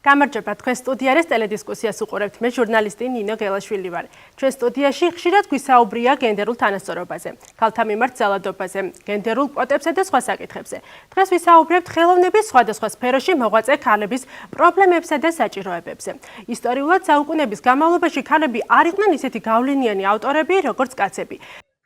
გამარჯობა, თქვენ სტუდიაში ტელედისკუსიას უყურებთ. მე ჟურნალისტი ნინო გელაშვილი ვარ. ჩვენ სტუდიაში ხშირად გვისაუბრია გენდერულ თანასწორობაზე, ქალთა მიმართ ძალადობაზე, გენდერულ კვოტებსა და სხვა საკითხებზე. დღეს ვისაუბრებთ ხელოვნების სხვადასხვა სფეროში მოღვაწე ქალების პრობლემებსა და საჭიროებებზე. ისტორიულად საუკუნეების განმავლობაში ქალები არ იყვნენ ისეთი გავლენიანი ავტორები, როგორც კაცები.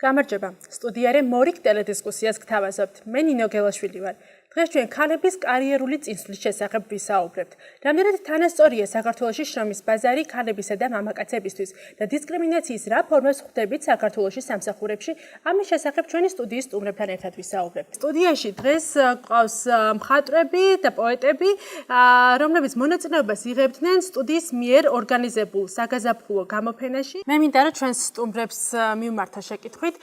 გამარჯობა, სტუდიაში მორიგ ტელედისკუსიას გთავაზობთ. მე ნინო გელაშვილი ვარ. დღეს ჩვენ ქალების კარიერული წინსვლის შესახებ ვისაუბრებთ. რამდენად თანასწორია საქართველოში შრომის ბაზარი ქალებისა და მამაკაცებისთვის და დისკრიმინაციის რა ფორმებს ხვდებით საქართველოში სამსახურებში? ამის შესახებ ჩვენი სტუდიის სტუმრებთან ერთად ვისაუბრებთ. სტუდიაში დღეს გვყავს მხატვრები და პოეტები, რომლებიც მონაწილეობას იღებდნენ სტუდიის მიერ ორგანიზებულ საგაზაფხულო გამოფენაში. მე მინდა რომ ჩვენს სტუმრებს მივმართა შეკითხვით,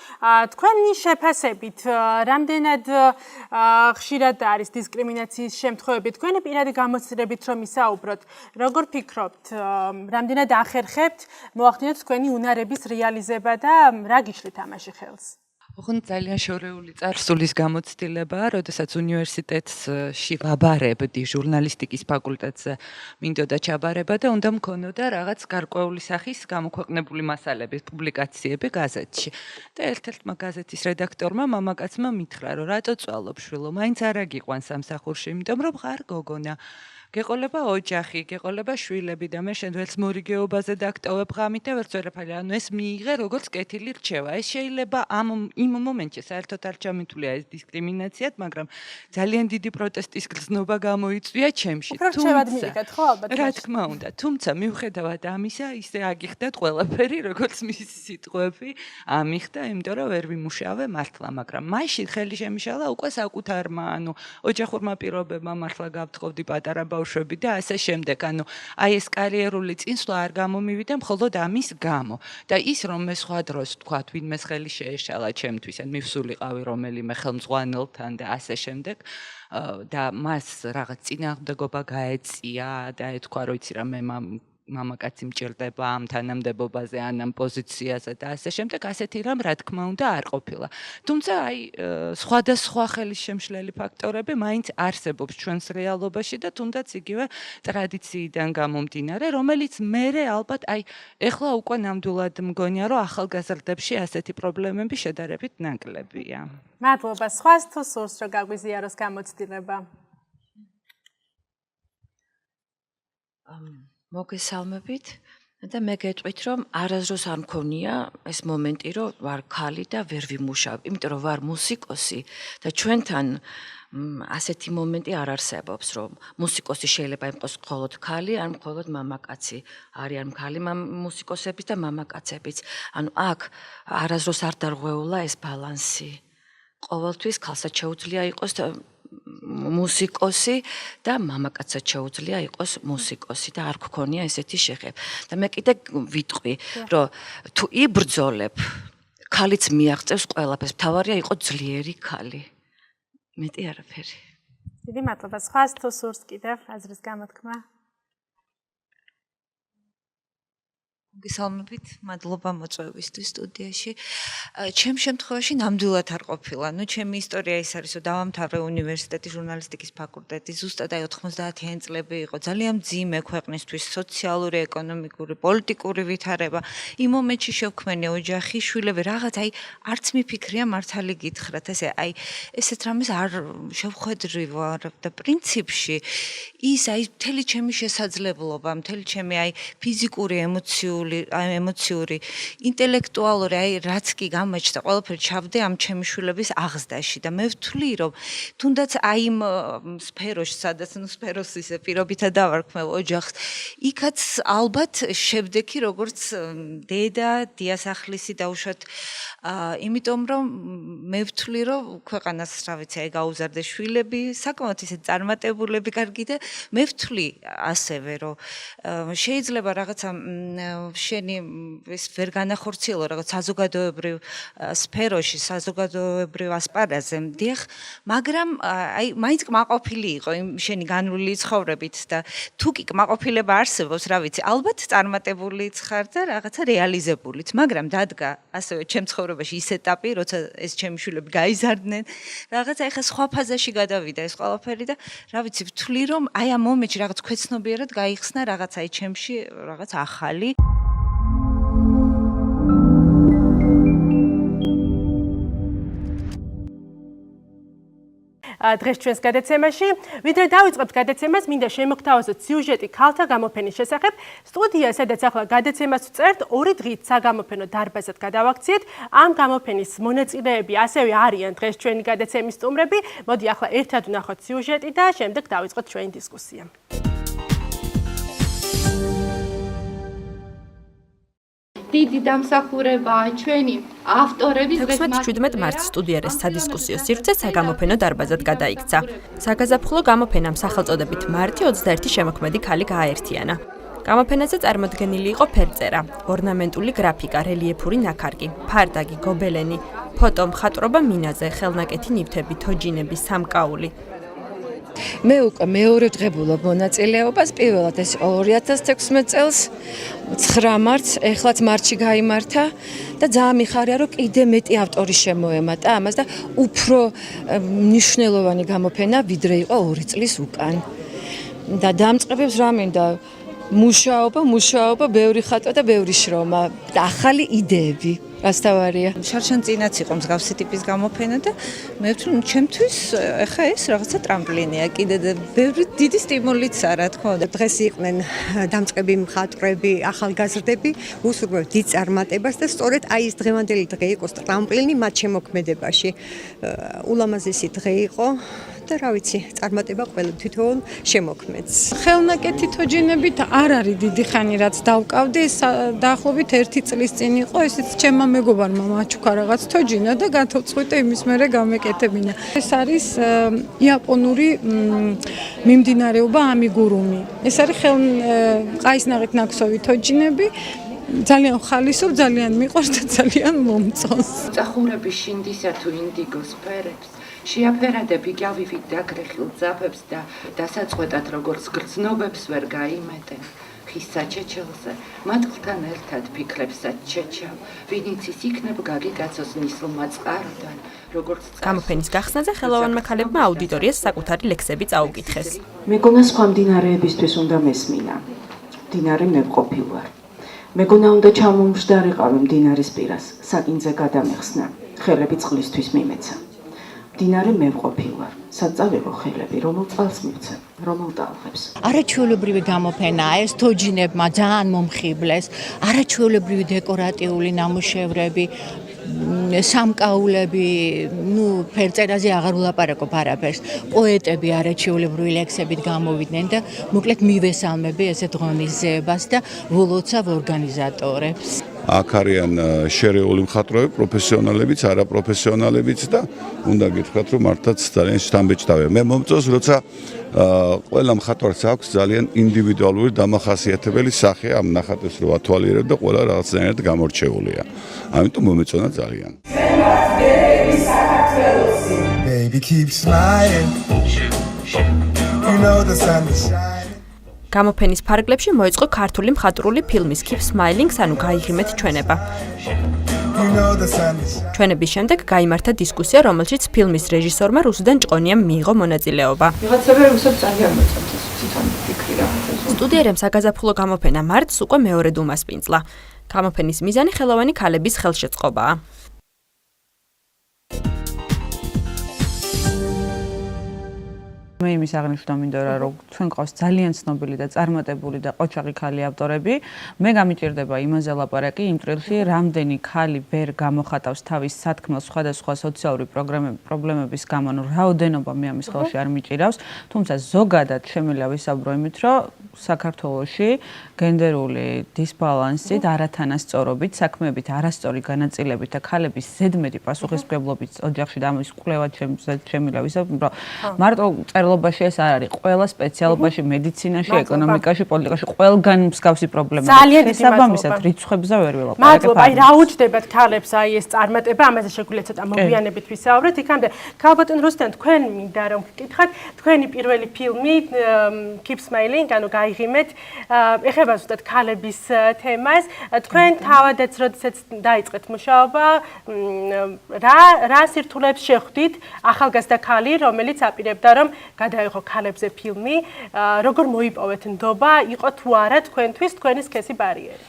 თქვენი შეფასებით, რამდენად ხშირად არის დისკრიმინაციის შემთხვევები, თქვენი პირადი გამოცდილებით რომ ისაუბროთ, როგორ ფიქრობთ, რამდენად ახერხებთ მოახდინოთ თქვენი უნარების რეალიზება და რა გიშლით ამაში ხელს? ოღონდ ძალიან შორეული წარსულის გამოცდილებაა, როდესაც უნივერსიტეტში ვაბარებდი ჟურნალისტიკის ფაკულტეტზე მინდოდა ჩაბარება და უნდა მქონოდა რაღაც გარკვეული სახის გამოქვეყნებული მასალების პუბლიკაციები გაზეთში. და ერთ-ერთმა გაზეთის რედაქტორმა მამაკაცმა მითხრა, რომ რატო წვალობ შვილო, მაინც არ აგიყვანს სამსახურში, იმიტომ რომ ხარ გოგონა. გეყოლება ოჯახი, გეყოლება შვილები და მე შენდელს მორიგეობაზე დაგტოვებ ღამით და ვერც ვერაფერი, ანუ ეს მიიღე როგორც კეთილი რჩევა. ეს შეიძლება იმ მომენტში საერთოდ არ ჩამითვლია ეს დისკრიმინაციად, მაგრამ ძალიან დიდი პროტესტის გრძნობა გამოიწვია ჩემში. უფრო რჩევად მიიღეთ, ხო, ალბათ. რა თქმა უნდა, თუმცა მიუხედავად ამისა, ისე აგიხდათ ყველაფერი, როგორც მისი სიტყვები ამიხდა, იმიტომ რომ ვერ ვიმუშავე მართლა, მაგრამ მაშინ ხელი შემიშალა უკვე საკუთარმა, ანუ ოჯახურმა პირობებმა მართლა გავთხოვდი პატარა ბავშვები და ასე შემდეგ. ანუ აი ეს კარიერული წინსვლა არ გამომივიდა მხოლოდ ამის გამო. და ის რომ მე სხვა დროს თქვათ, ვინმეს ხელი შეეშალა ჩემთვის, ან მივსულიყავი რომელიმე ხელმძღვანელთან და ასე შემდეგ. და მას რაღაც წინააღმდეგობა გაეწია და ეთქვა, რომ იცი რა მე მამაკაცი მჭირდება ამ თანამდებობაზე, ან ამ პოზიციაზე და ასე შემდეგ, ასეთი რამ რა თქმა უნდა არ ყოფილა. თუმცა აი სხვადასხვა ხელისშემშლელი ფაქტორები მაინც არსებობს ჩვენს რეალობაში და თუნდაც იგივე ტრადიციიდან გამომდინარე, რომელიც მერე ალბათ აი ეხლა უკვე ნამდვილად მგონია, რომ ახალგაზრდებში ასეთი პრობლემები შედარებით ნაკლებია. მადლობა. სხვას თუ სურს რომ გაგვიზიაროს გამოცდილება? მოგესალმებით და მე გეტყვით, რომ არასდროს არ მქონია ეს მომენტი, რომ ვარ ქალი და ვერ ვიმუშავ, იმიტომ რომ ვარ მუსიკოსი და ჩვენთან ასეთი მომენტი არ არსებობს, რომ მუსიკოსი შეიძლება იყოს მხოლოდ ქალი, ან მხოლოდ მამაკაცი. არიან ქალი მუსიკოსებიც და მამაკაცებიც. ანუ აქ არასდროს არ დარღვეულა ეს ბალანსი. ყოველთვის ქალსაც შეუძლია იყოს მუსიკოსი და მამაკაცსაც შეუძლია იყოს მუსიკოსი და არ გქონია ესეთი შეხება. და მე კიდე ვიტყვი, რომ თუ იბრძოლებ, ქალიც მიაღწევს ყველაფერს, მთავარია იყოს ძლიერი ქალი. მეტი არაფერი. დიდი მადლობა. სხვას თუ სურს კიდევ აზრის გამოთქმა? მოგესალმებით, მადლობა მოწვევისთვის სტუდიაში. ჩემ შემთხვევაში ნამდვილად არ ყოფილა. ნუ ჩემი ისტორია ის არის, რომ დავამთავრე უნივერსიტეტის ჟურნალისტიკის ფაკულტეტი, ზუსტად აი 90-იანი წლები იყო. ძალიან მძიმე ქვეყნისთვის სოციალური, ეკონომიკური, პოლიტიკური ვითარება. იმ მომენტში შევქმნე ოჯახი, შვილები, რაღაც აი არც მიფიქრია მართალი გითხრათ, აი ესეთ რამეს არ შევხვედრი ვარ და პრინციპში ის აი მთელი ჩემი შესაძლებლობა, მთელი ჩემი აი ფიზიკური, ემოციური, ინტელექტუალური, აი რაც კი გამაჩნდა, ყველაფერი ჩავდე ამ ჩემი შვილების აღზრდაში და მე ვთვლი, რომ თუნდაც აი იმ სფეროში, სადაც სფეროს ისე პირობითად დავარქმევ ოჯახს, იქაც ალბათ შევდექი როგორც დედა, დიასახლისი დაუშვათ, იმიტომ რომ მე ვთვლი, რომ ქვეყანას რა ვიცი, აი გაუზარდე შვილები, საკმაოდ ისე წარმატებულები კარგი და მე ვთვლი ასევე, რომ შეიძლება რაღაცა შენი ეს ვერ განახორციელო რაღაც საზოგადოებრივ სფეროში, საზოგადოებრივ ასპარეზზე, დიახ, მაგრამ აი მაინც კმაყოფილი იყო იმ შენი განვლილი ცხოვრებით და თუ კი კმაყოფილება არსებობს, რა ვიცი, ალბათ წარმატებულიც ხარ და რაღაცა რეალიზებულიც, მაგრამ დადგა ასევე ჩემ ცხოვრებაში ის ეტაპი, როცა ეს ჩემი შვილები გაიზარდნენ, რაღაცა ეხა სხვა ფაზაში გადავიდა ეს ყველაფერი და რა ვიცი, ვთვლი რომ აი ამ მომენტში რაღაც ქვეცნობიერად გაიხსნა რაღაც აი ჩემში რაღაც ახალი დღეს ჩვენს გადაცემაში, ვიდრე დავიწყებთ გადაცემას, მინდა შემოგთავაზოთ სიუჟეტი ქალთა გამოფენის შესახებ. სტუდია, სადაც ახლა გადაცემას ვწერთ, 2 დღით საგამოფენო დარბაზად გადავაქციეთ. ამ გამოფენის მონაწილეები ასევე არიან დღეს ჩვენი გადაცემის სტუმრები. მოდი ახლა ერთად ვნახოთ სიუჟეტი და შემდეგ დავიწყოთ ჩვენი დისკუსია. დიდი დამსახურებაა ჩვენი ავტორების 16-17 მარტს სტუდიარეს სადისკუსიო სივრცე საგამოფენო დარბაზად გადაიქცა. საგაზაფხულო გამოფენამ სახელწოდებით მარტი 21 შემოქმედი ქალი გააერთიანა. გამოფენაზე წარმოდგენილი იყო ფერწერა, ორნამენტული გრაფიკა, რელიეფური ნაქარგი, ფარდაგი, გობელენი, ფოტო, მხატვრობა მინაზე, ხელნაკეთი ნივთები, თოჯინები, სამკაული. მე უკვე მეორე დღებულობ მონაწილეობას, პირველად ეს 2016 წელს 9 მარტს, ეხლაც მარტში გაიმართა და ძალიან მიხარია, რომ კიდე მეტი ავტორი შემოემატა ამას და უფრო მნიშვნელოვანი გამოფენა ვიდრე იყო 2 წლის უკან. და დამწყებებს რა მინდა მუშაობა, ბევრი ხატვა და ბევრი შრომა და ახალი იდეები. გასთავარია. შარშან წინაც იყო მსგავსი ტიპის გამოფენა და მე ვთვლი, ჩემთვის ეხა ეს რაღაცა ტრამპლინია კიდე და ბევრი დიდი სტიმულიცაა, რა თქმა უნდა. დღეს იყვნენ დამწყები მხატვრები, ახალგაზრდები, უსურვებთ დიდ წარმატებას და სწორედ აი ეს დღევანდელი დღე იყო ტრამპლინი მათ შემოქმედებაში. ულამაზესი დღე იყო და რა ვიცი, წარმატება ყველა თვითონ შემოქმედს. ხელნაკეთი თოჯინებით არ არის დიდი ხანი რაც დავკავდი, დაახლოებით 1 წლის წინ იყო, ესეც ჩემმა მეგობარმა მაჩუქა რაღაც თოჯინა და გადავწყვიტე იმის მერე გამეკეთებინა. ეს არის იაპონური მიმდინარეობა ამიგურუმი. ეს არის ყაისნაღით ნაქსოვი თოჯინები. ძალიან ხალისობ, ძალიან მიყვარს და ძალიან მომწონს. წახურების შინდისა თუ ინდიგოს ფერებს შეაფერადები გალვივით დაგრეხილ ძაფებს და დასაწყვეტად როგორც გრძნობებს ვერ გაიმეტენ. ხის საჩეჩელზე, მატყლთან ერთად ფიქრებსაც ჩეჩავ, ვინც ის იქნებ გაგიკაცოს ნისლმა წყაროდან, როგორც გამოფენის გახსნაზე ხელოვანმა ქალებმა აუდიტორიას საკუთარი ლექსები წაუკითხეს. მეგონა სხვა მდინარეებისთვის უნდა მესმინა. მდინარე მე ვყოფილ ვარ. მეგონა უნდა ჩამომждარიყავი მდინარის პირას, საკინძე გადამეხსნა, ხელები წყლისთვის მიმეცა. მდინარე მე ვყოფილ ვარ. საწავიღო ხელები, რომელ წყალს მივცემ, რომელ ტალღებს. არაჩვეულებრივი გამოფენაა ეს, თოჯინებმა ძალიან მომხიბლეს, არაჩვეულებრივი დეკორატიული ნამუშევრები, სამკაულები, ფერწერაზე აღარ ვლაპარაკობ არაფერს. პოეტები არაჩვეულებრივი ლექსებით გამოვიდნენ და მოკლედ მივესალმები ესეთ ღონისძიებას და ვლოცავ ორგანიზატორებს. აქ არიან შერეული მხატვრები, პროფესიონალებიც, არაპროფესიონალებიც და უნდა გითხრათ, რომ მართლაც ძალიან შთამბეჭდავია. მე მომწონს, როცა ყველა მხატვარს აქვს ძალიან ინდივიდუალური დამახასიათებელი სახე, ამ ნახატებს რო ათვალიერებ და ყველა რაღაცნაირად გამორჩეულია. ამიტომ მომეწონა ძალიან. Baby keep smiling. You know the sun is shining. გამოფენის ფარგლებში მოეწყო ქართული მხატვრული ფილმის Keep Smiling, ანუ გაიღიმეთ ჩვენება. ჩვენების შემდეგ გაიმართა დისკუსია, რომელშიც ფილმის რეჟისორმა რუსუდან ჭყონიამ მიიღო მონაწილეობა. ვიღაცები რუსებს ძალიან მოწონს ეს თვითონ ფიქრი რა. სტუდიარემ საგაზაფხულო გამოფენა მარტს უკვე მეორედ უმასპინძლა. გამოფენის მიზანი ხელოვანი ქალების ხელშეწყობაა. მე იმის აღნიშნა მინდა რომ ჩვენ ყავს ძალიან ცნობილი და წარმატებული და ყოჩაღი ქალი ავტორები. მე გამიჭირდება იმაზე ლაპარაკი იმ წელში რამდენი ქალი ვერ გამოხატავს თავის სათქმელს სხვადასხვა სოციალური პრობლემების გამო, რაოდენობა მე ამის ხელში არ მიჭირავს, თუმცა ზოგადად შემიძლია ვისაუბრო იმით, რომ საქართველოში გენდერული დისბალანსით, არათანასწორობით, საქმეებით არასწორი განაწილებით და ქალების ზედმეტი პასუხისმგებლობით ოჯახში და ამის კვლევად შემიძლია ვისაუბროთ, რომ მარტო წერლობაში ეს არ არის, ყველა სპეციალობაში, მედიცინაში, ეკონომიკაში, პოლიტიკაში ყველგან მსგავსი პრობლემაა. ძალიან დიდი შესაბამისად რიცხვებზე ვერ ვილაპარაკებ. მადლობა, აი რა უჯდებათ ქალებს აი ეს წარმატება, ამაზე შეგვიძლია ცოტა მოგვიანებით ვისაუბროთ. იქამდე ქალბატონ რუსტენ, თქვენ მინდა რომ გკითხათ, თქვენი პირველი ფილმი Keep Smiling, ანუ გაიღიმეთ, ეხება ზუსტად ქალების თემას. თქვენ თავადაც როდესაც დაიწყეთ მუშაობა, რა სირთულეებს შეხვდით ახალგაზრდა ქალი, რომელიც აპირებდა რომ გადაიღო ქალებზე ფილმი, როგორ მოიპოვეთ ნდობა, იყო თუ არა თქვენთვის თქვენი სქესი ბარიერი?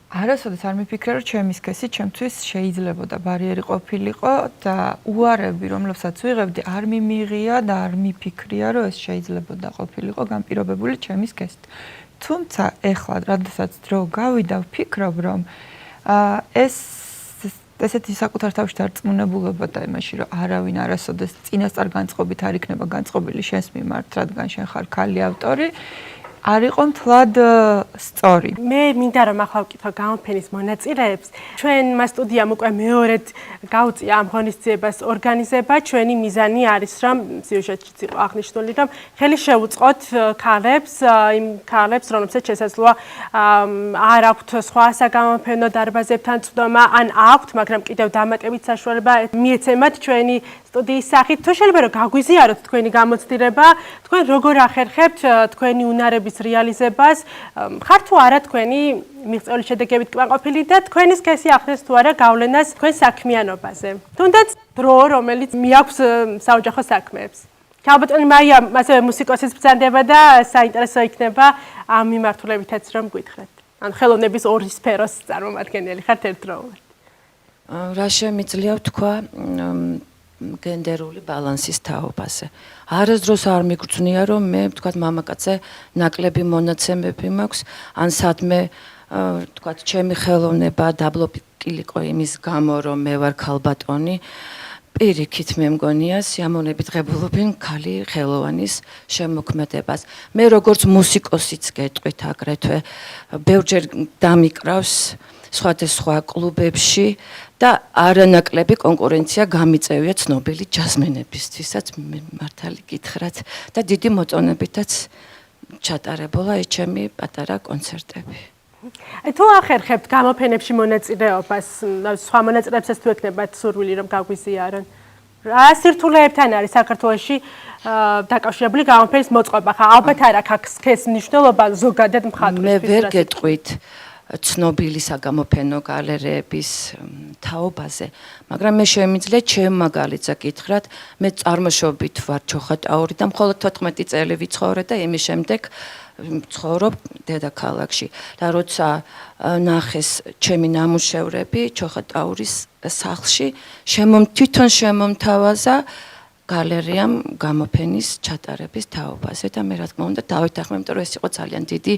არასოდეს არ მიფიქრე, რომ ჩემი სქესი ჩემთვის შეიძლებოდა ბარიერი ყოფილიყო და უარები, რომლებსაც ვიღებდი, არ მიმიღია და არ მიფიქრია, რომ ეს შეიძლებოდა ყოფილიყო განპირობებული ჩემი სქესით. თუმცა ეხლა, როდესაც დრო გავიდა, ვფიქრობ, რომ ეს ესეთი საკუთარ თავში დარწმუნებულობა და იმაში, რომ არავინ არასოდეს წინასწარ განწყობით არ იქნება განწყობილი შენს მიმართ, რადგან შენ ხარ ქალი ავტორი, არ იყო მთლად სწორი. მე მინდა რომ ახლა ვკითხო გამოფენის მონაწილეებს. ჩვენმა სტუდიამ უკვე მეორედ გაუწია ამ ღონისძიებას ორგანიზება. ჩვენი მიზანი არის რომ სიუჟეტშიც იყო აღნიშნული, რომ ხელი შევუწყოთ ქალებს, იმ ქალებს, რომლებსაც შესაძლოა არ აქვთ სხვა საგამოფენო დარბაზებთან წვდომა, ან აქვთ, მაგრამ კიდევ დამატებით საშუალება მიეცემათ ჩვენი სტუდიის სახით. თუ შეიძლება რომ გაგვიზიაროთ თქვენი გამოცდილება, თქვენ როგორ ახერხებთ თქვენი უნარების რეალიზებას, ხარ თუ არა თქვენი მიღწეული შედეგებით კმაყოფილი და თქვენი სქესი ახდენს თუ არა გავლენას თქვენ საქმიანობაზე. თუნდაც დრო, რომელიც მიაქვს საოჯახო საქმეებს. ქალბატონი მაია, ასევე მუსიკოსიც ბრძანდება და საინტერესო იქნება ამ მიმართულებითაც რომ გითხრათ. ანუ ხელოვნების ორი სფეროს წარმომადგენელი ხართ ერთდროულად. რა შემიძლია ვთქვა გენდერული ბალანსის თაობაზე. არასდროს არ მიგრძნია, რომ მე ვთქვათ მამაკაცზე ნაკლები მონაცემები მაქვს, ან სადმე ვთქვათ ჩემი ხელოვნება დაბლოკილიყო იმის გამო, რომ მე ვარ ქალბატონი. პირიქით მე მგონია სიამოვნებით ღებულობენ ქალი ხელოვანის შემოქმედებას. მე როგორც მუსიკოსიც გეტყვით აგრეთვე ბევრჯერ დამიკრავს სხვადასხვა კლუბებში და არანაკლები კონკურენცია გამიწევია ცნობილი ჯაზმენებისთვისაც მართალი გითხრათ და დიდი მოწონებითაც ჩატარებულა ეს ჩემი პატარა კონცერტები. თუ ახერხებთ გამოფენებში მონაწილეობას, სხვა მონაწილეებსაც თუ ეკნებათ სურვილი რომ გაგვიზიარონ, რა სირთულეებთან არის საქართველოში დაკავშირებული გამოფენის მოწყობა? ხა ალბათ არ აქვს სქესის მნიშვნელობა ზოგადად მხატვრისთვის. მე ვერ გეტყვით ცნობილი საგამოფენო გალერეების თაობაზე, მაგრამ მე შემიძლია ჩემ მაგალითზე გითხრათ, მე წარმოშობით ვარ ჩოხატაური და მხოლოდ 14 წელი ვიცხოვრე და იმის შემდეგ ცხოვრობ დედაქალაქში და როცა ნახეს ჩემი ნამუშევრები ჩოხატაურის სახლში, თვითონ შემომთავაზა გალერეამ გამოფენის ჩატარების თაობაზე და მე რა თქმა უნდა დავეთანხმე, იმიტომ რომ ეს იყო ძალიან დიდი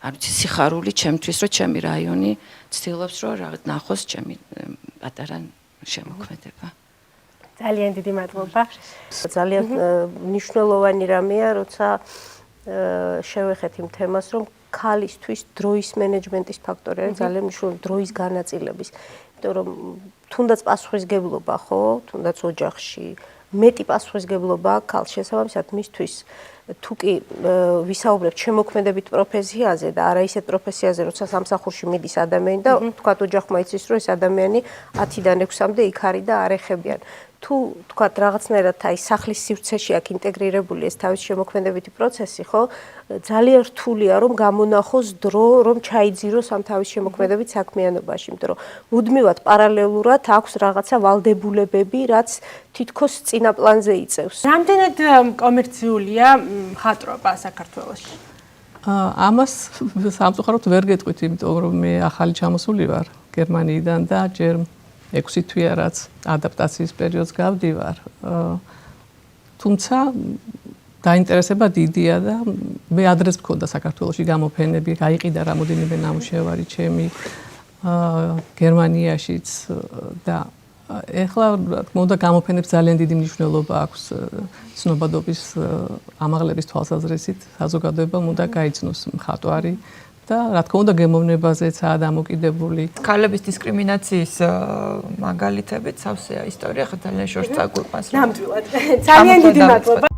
არ ვიცი სიხარული ჩემთვის, რომ ჩემი რაიონი ცდილობს რომ რაღაც ნახოს ჩემი პატარა შემოქმედება. ძალიან დიდი მადლობა. ძალიან მნიშვნელოვანი რამეა, როცა შევეხეთ იმ თემას, რომ ქალისთვის დროის მენეჯმენტის ფაქტორი არის ძალიან მნიშვნელოვანი, დროის განაწილების. იმიტომ რომ თუნდაც პასუხისგებლობა ხო, თუნდაც ოჯახში მეტი პასუხისგებლობა ქალს შესაბამისად მისთვის თუ კი ვისაუბრებთ შემოქმედებით პროფესიაზე და არა ისეთ პროფესიაზე, როცა სამსახურში მიდის ადამიანი და თქვათ ოჯახმა იცის, რომ ეს ადამიანი 10-დან 6-მდე იქ არის და არ ეხებიან. თუ თქვათ რაღაცნაირად აი სახლის სივრცეში აქ ინტეგრირებული ეს თავის შემოქმედებითი პროცესი, ხო, ძალიან რთულია რომ გამონახოს დრო, რომ ჩაიძიროს ამ თავის შემოქმედებით საქმიანობაში, იმიტომ რომ მუდმივად პარალელურად აქვს რაღაცა ვალდებულებები, რაც თითქოს წინა პლანზე იწევს. რამდენად კომერციულია მხატვრობა საქართველოში? ამას სამწუხაროდ ვერ გეტყვით, იმიტომ რომ მე ახალი ჩამოსული ვარ გერმანიიდან და ჯერ 6 თვეა რაც ადაპტაციის პერიოდს გავდივარ. თუმცა დაინტერესება დიდია და მე ადრეს მქონდა საქართველოში გამოფენები, გაიყიდა რამოდენიმე ნამუშევარი ჩემი გერმანიაშიც და ეხლა რა თქმა უნდა გამოფენებს ძალიან დიდი მნიშვნელობა აქვს ცნობადობის ამაღლების თვალსაზრისით საზოგადოებამ უნდა გაიცნოს მხატვარი და რა თქმა უნდა გემოვნებაზეცაა დამოკიდებული. ქალების დისკრიმინაციის მაგალითებით სავსეა ისტორია ხა ძალიან შორს წაგვიყვანს. ნამდვილად. ძალიან დიდი მადლობა.